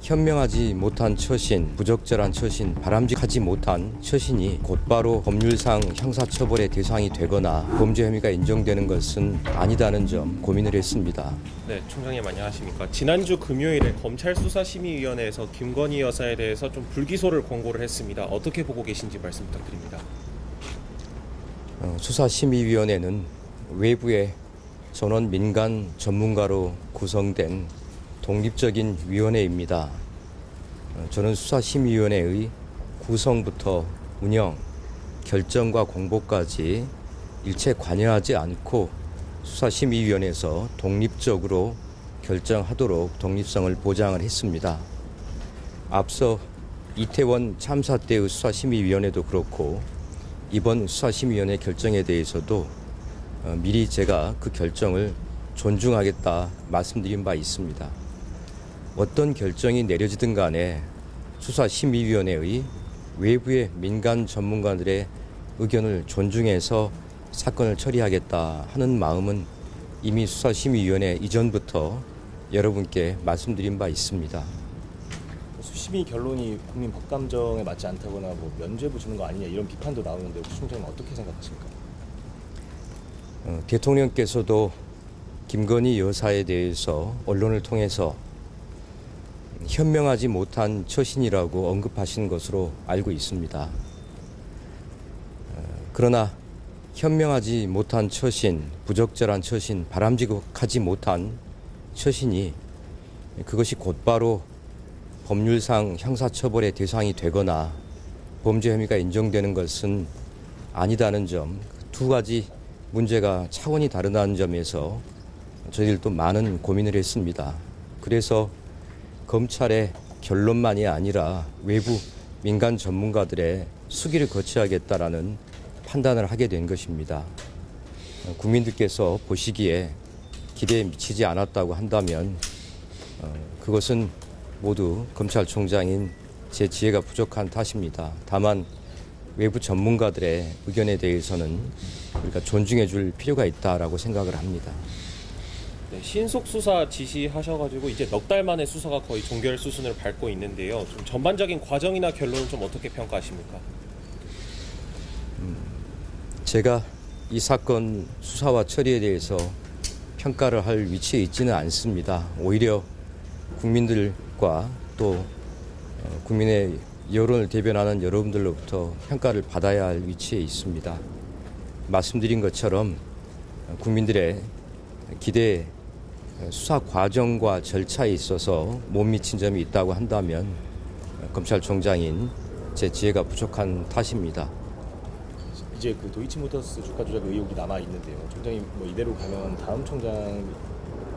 현명하지 못한 처신, 부적절한 처신, 바람직하지 못한 처신이 곧바로 법률상 형사처벌의 대상이 되거나 범죄 혐의가 인정되는 것은 아니다는 점 고민을 했습니다. 네, 총장님 안녕하십니까. 지난주 금요일에 검찰수사심의위원회에서 김건희 여사에 대해서 좀 불기소를 권고를 했습니다. 어떻게 보고 계신지 말씀 부탁드립니다. 수사심의위원회는 외부의 전원 민간 전문가로 구성된 독립적인 위원회입니다. 저는 수사심의위원회의 구성부터 운영, 결정과 공보까지 일체 관여하지 않고 수사심의위원회에서 독립적으로 결정하도록 독립성을 보장을 했습니다. 앞서 이태원 참사 때의 수사심의위원회도 그렇고 이번 수사심의위원회 결정에 대해서도 미리 제가 그 결정을 존중하겠다 말씀드린 바 있습니다. 어떤 결정이 내려지든 간에 수사심의위원회의 외부의 민간 전문가들의 의견을 존중해서 사건을 처리하겠다 하는 마음은 이미 수사심의위원회 이전부터 여러분께 말씀드린 바 있습니다. 수심위 결론이 국민 법감정에 맞지 않다거나 면죄부 주는 거 아니냐 이런 비판도 나오는데 혹시 총장님 어떻게 생각하십니까? 대통령께서도 김건희 여사에 대해서 언론을 통해서 현명하지 못한 처신이라고 언급하신 것으로 알고 있습니다. 그러나 현명하지 못한 처신, 부적절한 처신, 바람직하지 못한 처신이 그것이 곧바로 법률상 형사처벌의 대상이 되거나 범죄 혐의가 인정되는 것은 아니다는 점, 두 가지 문제가 차원이 다르다는 점에서 저희들도 많은 고민을 했습니다. 그래서 검찰의 결론만이 아니라 외부 민간 전문가들의 수기를 거쳐야겠다라는 판단을 하게 된 것입니다. 국민들께서 보시기에 기대에 미치지 않았다고 한다면 그것은 모두 검찰총장인 제 지혜가 부족한 탓입니다. 다만 외부 전문가들의 의견에 대해서는 우리가 존중해 줄 필요가 있다라고 생각을 합니다. 네, 신속 수사 지시하셔가지고 이제 넉 달 만에 수사가 거의 종결 수순을 밟고 있는데요. 좀 전반적인 과정이나 결론은 좀 어떻게 평가하십니까? 제가 이 사건 수사와 처리에 대해서 평가를 할 위치에 있지는 않습니다. 오히려 국민들과 또 국민의 여론을 대변하는 여러분들로부터 평가를 받아야 할 위치에 있습니다. 말씀드린 것처럼 국민들의 기대에 수사 과정과 절차에 있어서 못 미친 점이 있다고 한다면 검찰총장인 제 지혜가 부족한 탓입니다. 이제 그 도이치모터스 주가 조작 의혹이 남아 있는데요. 총장님 이대로 가면 다음 총장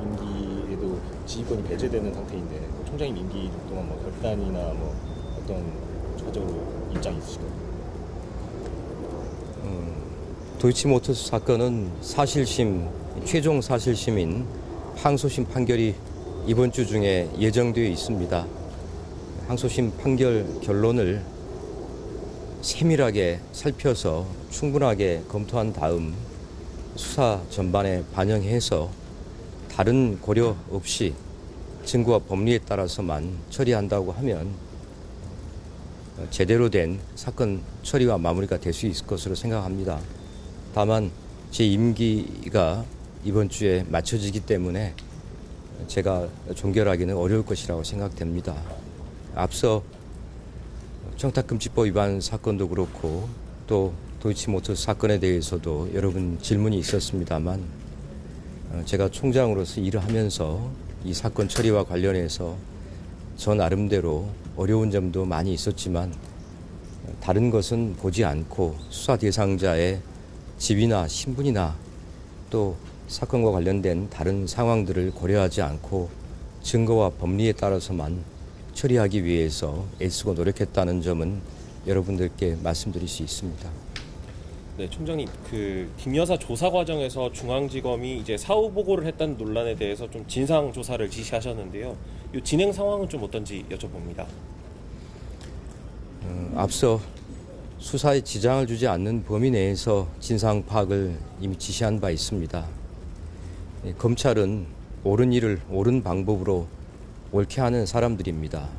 임기에도 지휘권이 배제되는 상태인데 총장님 임기 동안 결단이나 어떤 추가적으로 입장이 있으실까요? 도이치모터스 사건은 최종 사실심인 항소심 판결이 이번 주 중에 예정되어 있습니다. 항소심 판결 결론을 세밀하게 살펴서 충분하게 검토한 다음 수사 전반에 반영해서 다른 고려 없이 증거와 법리에 따라서만 처리한다고 하면 제대로 된 사건 처리와 마무리가 될 수 있을 것으로 생각합니다. 다만 제 임기가 이번 주에 맞춰지기 때문에 제가 종결하기는 어려울 것이라고 생각됩니다. 앞서 청탁금지법 위반 사건도 그렇고 또 도이치모터스 사건에 대해서도 여러분 질문이 있었습니다만 제가 총장으로서 일을 하면서 이 사건 처리와 관련해서 저 나름대로 어려운 점도 많이 있었지만 다른 것은 보지 않고 수사 대상자의 집이나 신분이나 또 사건과 관련된 다른 상황들을 고려하지 않고 증거와 법리에 따라서만 처리하기 위해서 애쓰고 노력했다는 점은 여러분들께 말씀드릴 수 있습니다. 네, 총장님, 김 여사 조사 과정에서 중앙지검이 이제 사후 보고를 했다는 논란에 대해서 좀 진상 조사를 지시하셨는데요. 이 진행 상황은 좀 어떤지 여쭤봅니다. 앞서 수사에 지장을 주지 않는 범위 내에서 진상 파악을 이미 지시한 바 있습니다. 검찰은 옳은 일을 옳은 방법으로 옳게 하는 사람들입니다.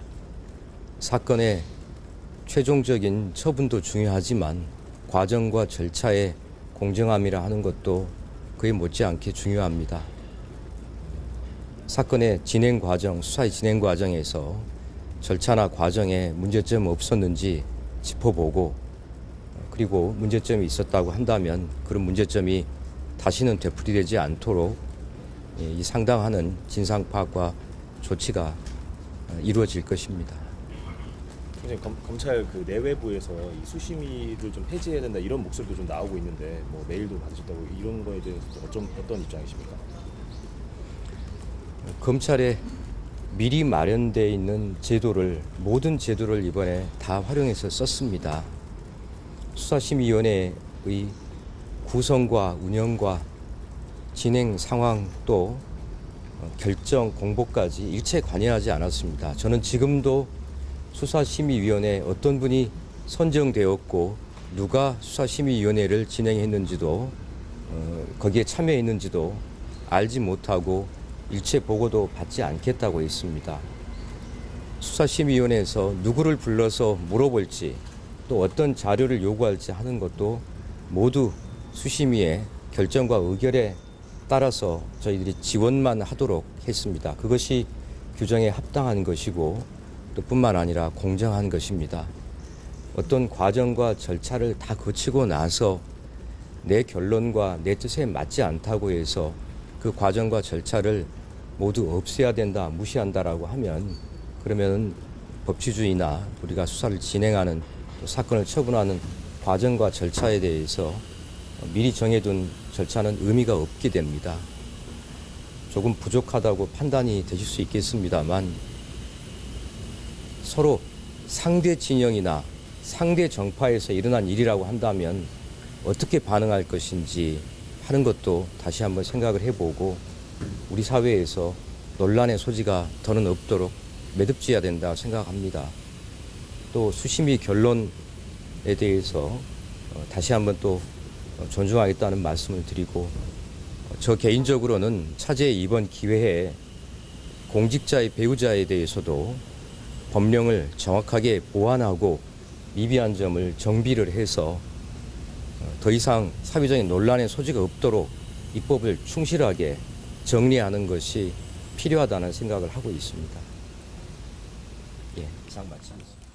사건의 최종적인 처분도 중요하지만 과정과 절차의 공정함이라 하는 것도 그에 못지않게 중요합니다. 사건의 진행 과정, 수사의 진행 과정에서 절차나 과정에 문제점 없었는지 짚어보고 그리고 문제점이 있었다고 한다면 그런 문제점이 다시는 되풀이되지 않도록 이 상당한 진상 파악과 조치가 이루어질 것입니다. 총장님, 검찰 그 내외부에서 이 수심위를 좀 폐지해야 된다 이런 목소리도 좀 나오고 있는데 뭐 메일도 받으셨다고 이런 거에 대해서 어떤 입장이십니까? 검찰에 미리 마련되어 있는 제도를 모든 제도를 이번에 다 활용해서 썼습니다. 수사심의위원회의 구성과 운영과 진행 상황 또 결정 공보까지 일체 관여하지 않았습니다. 저는 지금도 수사심의위원회 어떤 분이 선정되었고 누가 수사심의위원회를 진행했는지도 거기에 참여했는지도 알지 못하고 일체 보고도 받지 않겠다고 했습니다. 수사심의위원회에서 누구를 불러서 물어볼지 또 어떤 자료를 요구할지 하는 것도 모두 수심위의 결정과 의결에 따라서 저희들이 지원만 하도록 했습니다. 그것이 규정에 합당한 것이고 또 뿐만 아니라 공정한 것입니다. 어떤 과정과 절차를 다 거치고 나서 내 결론과 내 뜻에 맞지 않다고 해서 그 과정과 절차를 모두 없애야 된다, 무시한다라고 하면 그러면 법치주의나 우리가 수사를 진행하는 또 사건을 처분하는 과정과 절차에 대해서 미리 정해둔 절차는 의미가 없게 됩니다. 조금 부족하다고 판단이 되실 수 있겠습니다만 서로 상대 진영이나 상대 정파에서 일어난 일이라고 한다면 어떻게 반응할 것인지 하는 것도 다시 한번 생각을 해보고 우리 사회에서 논란의 소지가 더는 없도록 매듭지어야 된다 생각합니다. 또 수심위 결론에 대해서 다시 한번 또 존중하겠다는 말씀을 드리고 저 개인적으로는 차제의 이번 기회에 공직자의 배우자에 대해서도 법령을 정확하게 보완하고 미비한 점을 정비를 해서 더 이상 사회적인 논란의 소지가 없도록 입법을 충실하게 정리하는 것이 필요하다는 생각을 하고 있습니다. 예, 이상 마치겠습니다.